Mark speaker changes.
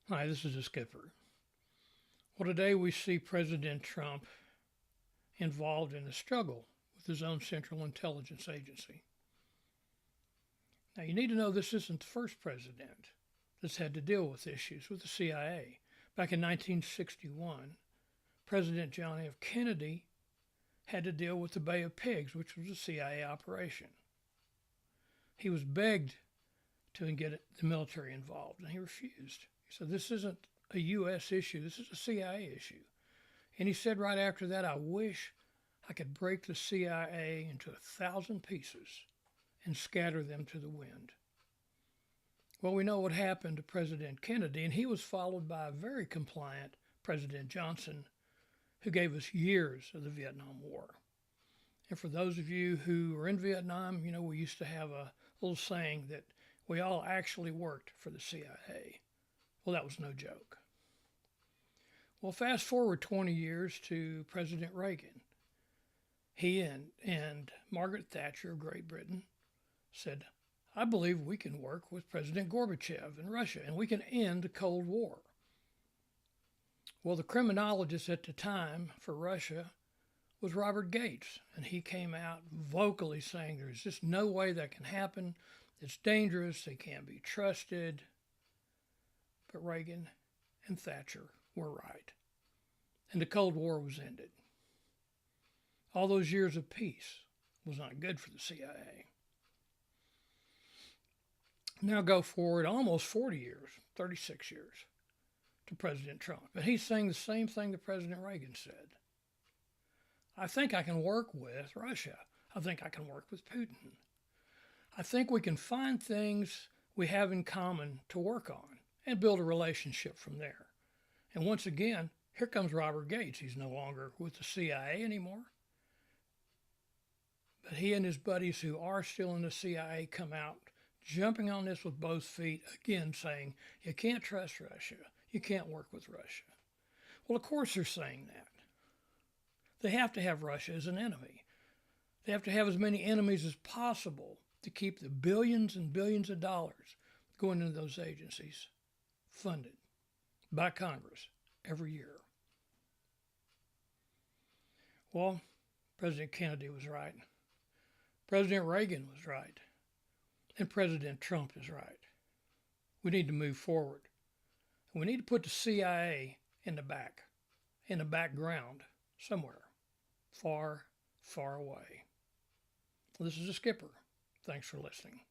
Speaker 1: Hi, this is the skipper. Well, today we see President Trump involved in a struggle with his own Central Intelligence Agency. Now, you need to know this isn't the first president that's had to deal with issues with the CIA. Back in 1961, President John F. Kennedy had to deal with the Bay of Pigs, which was a CIA operation. He was begged to get the military involved, and he refused. He said, "This isn't a U.S. issue, this is a CIA issue." And he said right after that, "I wish I could break the CIA into 1,000 pieces and scatter them to the wind." Well, we know what happened to President Kennedy, and he was followed by a very compliant President Johnson, who gave us years of the Vietnam War. And for those of you who were in Vietnam, you know, we used to have a little saying that we all actually worked for the CIA. Well, that was no joke. Well, fast forward 20 years to President Reagan. He and Margaret Thatcher of Great Britain said, "I believe we can work with President Gorbachev in Russia and we can end the Cold War." Well, the criminologist at the time for Russia was Robert Gates, and he came out vocally saying there's just no way that can happen. It's dangerous. They can't be trusted. But Reagan and Thatcher were right, and the Cold War was ended. All those years of peace was not good for the CIA. Now go forward almost 40 years, 36 years, to President Trump. And he's saying the same thing that President Reagan said. "I think I can work with Russia. I think I can work with Putin. I think we can find things we have in common to work on and build a relationship from there." And once again, here comes Robert Gates. He's no longer with the CIA anymore. But he and his buddies who are still in the CIA come out jumping on this with both feet, again saying, you can't trust Russia. You can't work with Russia. Well, of course they're saying that. They have to have Russia as an enemy. They have to have as many enemies as possible to keep the billions and billions of dollars going into those agencies funded by Congress every year. Well, President Kennedy was right. President Reagan was right. And President Trump is right. We need to move forward. We need to put the CIA in the background somewhere, far, far away. This is the skipper. Thanks for listening.